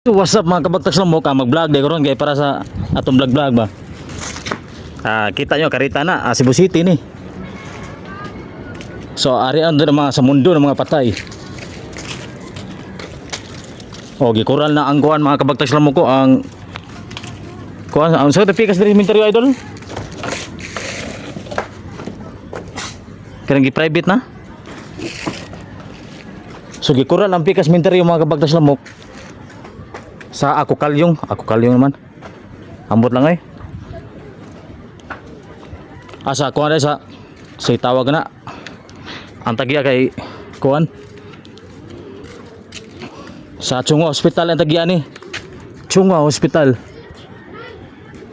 So, what's up mga kabagtas lang mo ka mag-vlog day karon kay para sa atong vlog ba. Kita nyo karita na Cebu City ni. So arian doon mga sa mundo ng mga patay. O gikural na ang kuan mga kabagtas lang mo ko ang kuan ang sa pikas diri cemetery idol. Karang gi-private na. So gikural ang pikas cemetery mga kabagtas lang mo. Sa ako kalyong naman. Ambot lang asa kuan sa tawag na. Ang tagiya kay kuan. Sa Chungwa Hospital ang tagiya ni. Chungwa Hospital.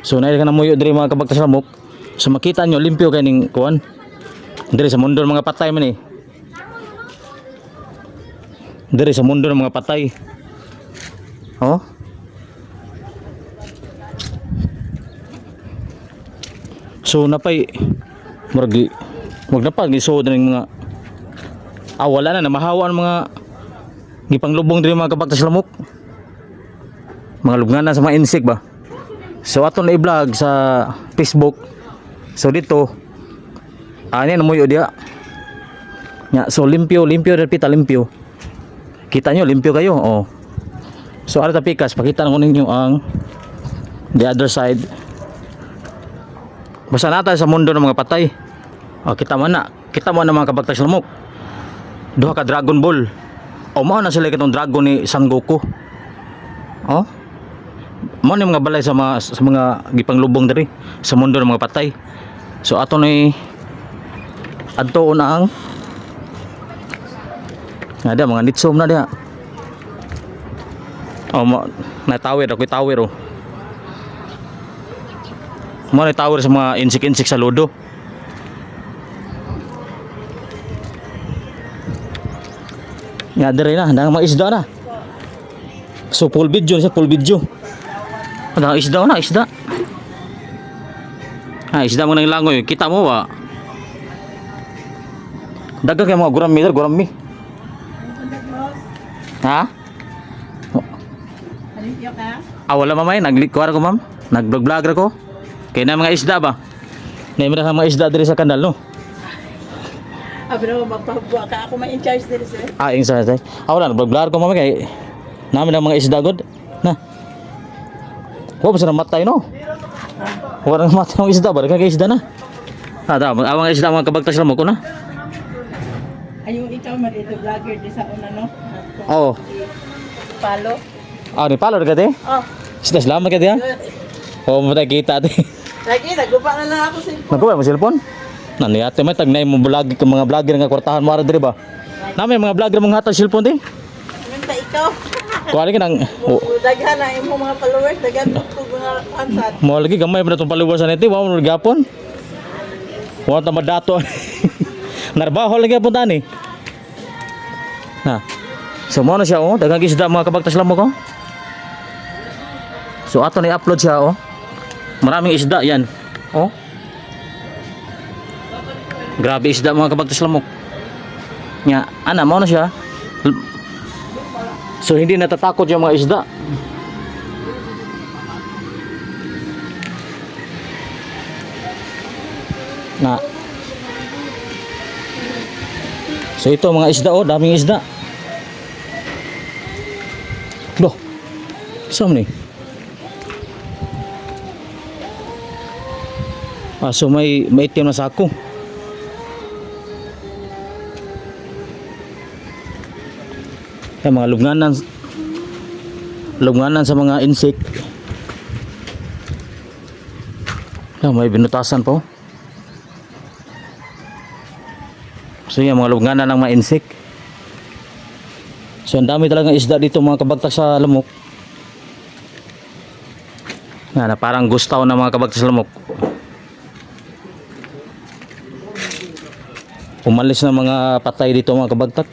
So naay ka na muyo diri mga kabagtas lamok. So makita nyo limpyo kay ning kuan. Diri sa mundo ng mga patay man eh. Diri sa mundo ng mga patay. Oh. So napay murag napag ni so ning mga wala na mahawa ang mga gipanglubong diri mga kabagtas lamok. Mga lubnganan sa mga insect ba. So aton na i-vlog sa Facebook. So dito ani na muyo dia. Nya so limpyo repita limpyo. Kita nyo limpyo kayo. Oh. So ara ta pikas pakita ko ninyo ang the other side. Basta nata sa mundo ng mga patay. Kita mo na mga kabagtas lamok. Duha ka Dragon Ball. Mao na sila katong dragon ni Son Goku. Mao ni mga balay sa mga gipanglubong diri sa mundo ng mga patay. So ato ni adto na ang ada mga nitsom na dia. Na tower ako tower oh. Mo na tower sa mga insik-insik sa lodo. Nga dire na nang mga isda na. So full video. Nang isda na isda. Isda mo nang langoy, kita mo ba? Dagang kay mga gurami. Ha? Wala mamay, nag-kuwara ko ma'am. Nag-vlog ko. Kaya na mga isda ba? Naimira sa mga isda diri sa kanal no? Pero magpabuwa ka ako ma-in-charge diri sir. In charge. Wala, nag-vlog ko mamay kay namin ang mga isda god. Na. Wa ba sa namatay no? Wala nang matay ang isda ba? Kaya isda na. Awang isda mga kabagtas lang mo ko na. Ayong ikaw marito vlogger di sa una no? Oo. Palo. Ni palo ka te? Sila salamat ka te ha? Matay kita te. Lagi nagupa na lang ako sa Nagkuha mo cellphone? Nani ate may tagnay mo vlog ka mga vlogger nga kwartahan mo ara diri ba? Nami mga vlogger mong hatag cellphone te. Minta ikaw. Kuha ka nang Daghan na imong mga followers, daghan ko mga ansat. mo lagi gamay pa natong followers nete, wa mo gapon. Wa ta madato. Narbaho lagi pun tani. So mo na siya daghang isda mga kabagtas lang mo ko. So ato ni upload siya Maraming isda yan. Grabe isda mga kabagtas lamok. Nya, mo na siya. So hindi natatakot yung mga isda. So ito mga isda daming isda. Loh. Saan ni? So may itim na sako. Mga lubnganan sa mga insect. May binutasan po. So yan mga lubnganan ng mga insect. So ang dami talagang isda dito mga kabagtas sa lamok. Na parang gustaw na mga kabagtas sa lamok. Umalis na mga patay dito mga kabagtak.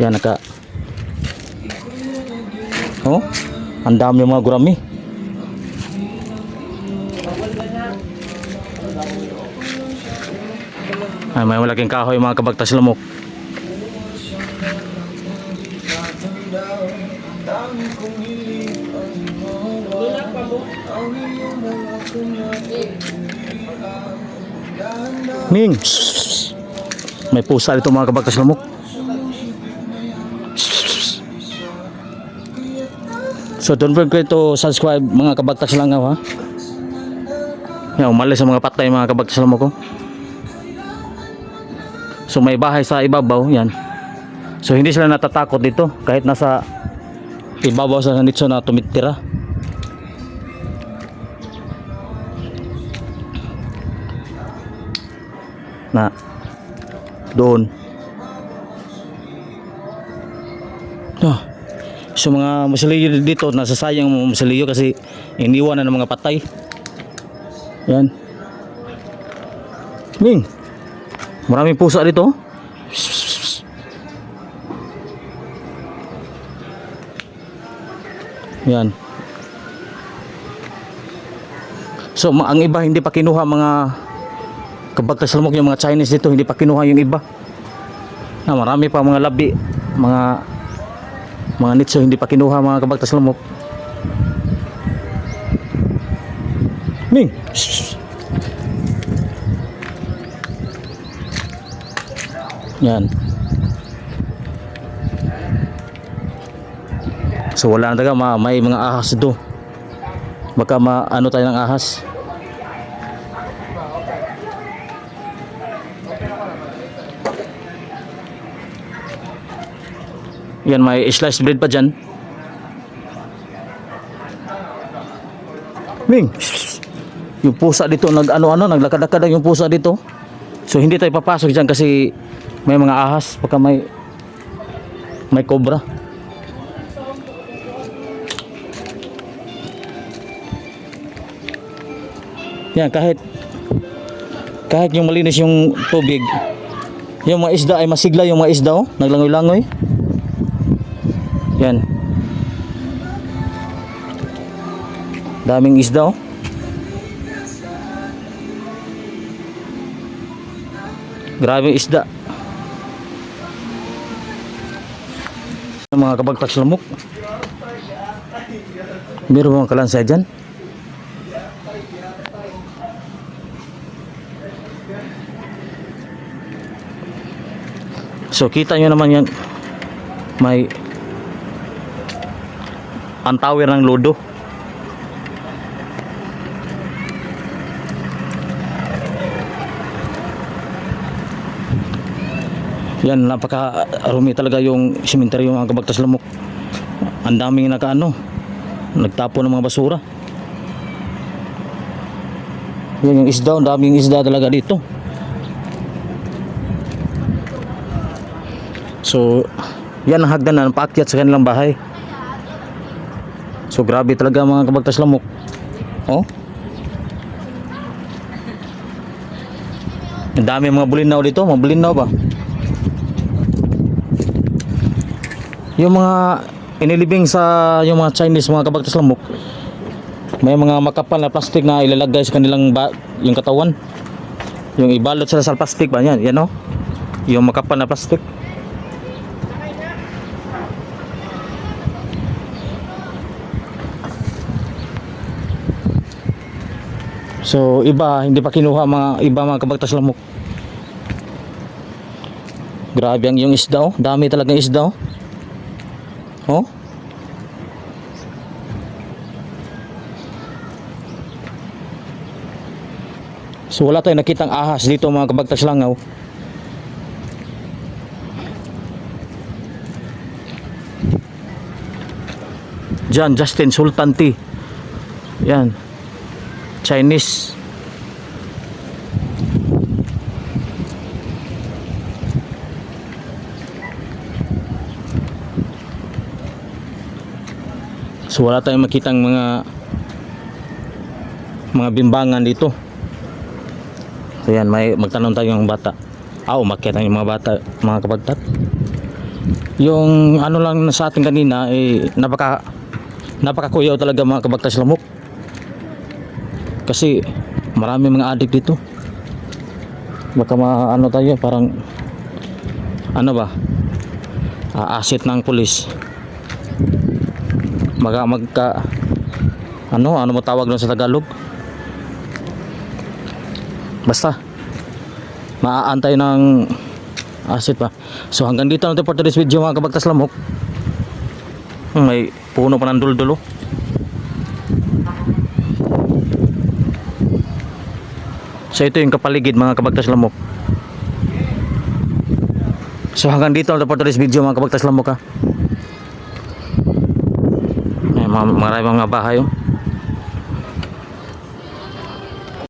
Yan ang dami mga gurami. Ay, may malaking kahoy mga kabagtas lamok. Wala pa mo. Ming! May pusa dito mga kabagtas lamok. So don't forget to subscribe mga kabagtas langaw ha. Yan, umalis sa mga patay mga kabagtas lamok ko. So may bahay sa ibabaw yan. So hindi sila natatakot dito kahit nasa ibabaw sa nitso na tumitira. Na doon. So mga musiliyo dito nasasayang mga musiliyo kasi iniwan na ng mga patay. Yan. Ming. Maraming pusa dito. Yan. So ang iba hindi pa kinuha mga kabagtas lamok, yung mga Chinese dito hindi pa kinuha yung iba. Marami pa mga labi, mga nitso hindi pa kinuha mga kabagtas lamok. Ming. Yan. So wala na talaga, may mga ahas dito. Baka ano tayo ng ahas. Yan, may sliced bread pa dyan. Ming, yung pusa dito naglakad-lakad yung pusa dito. So hindi tayo papasok dyan kasi may mga ahas, baka may cobra. Yan, kahit yung malinis yung tubig, yung mga isda ay masigla, yung mga isda naglangoy-langoy. Yan, daming isda grabing isda. Mga kabagtas lamok, meron mga kalansay dyan. So kita nyo naman yan, may antawir ng lodo. Yan, napaka-arumi talaga yung sementeryo mga kabagtas lamok. Ang daming nagtapo ng mga basura. Yan yung isda, ang daming isda talaga dito. So yan ang hagdan na paakyat sa kanilang bahay. So grabe talaga mga kabagtas lamok. Ang dami mga bulinaw dito, mga bulinaw ba? Yung mga inilibing sa yung mga Chinese mga kabagtas lamok, may mga makapal na plastic na ilalagay sa kanilang yung katawan. Yung ibalot sila sa plastic ba yan? Yan yung makapal na plastic. So iba hindi pa kinuha mga kabagtas lamok. Grabe yung isda dami talaga ng isda So wala tayong nakitang ahas dito mga kabagtas langaw. Diyan, Justin Sultan Tea. Yan, Chinese. So wala tayong makitang mga bimbangan dito. So yan, may magtanong tayo ng bata. Umakyat ang yung mga bata, mga kabagtat. Yung lang sa atin kanina napakakuyaw talaga mga kabagtas lamok. Kasi marami mga adik dito. Baka maano tayo, parang ano ba? Asset ng pulis. Magka ano mo tawag doon sa Tagalog? Basta maaantay ng asset pa. So hanggang dito na ito for today's video mga kabagtas lamok. May puno pa ng duldulo. So ito yung kapaligid mga kabagtas lamok. So hanggang dito na ito for today's video mga kabagtas lamok ha. May maraming mga bahay oh.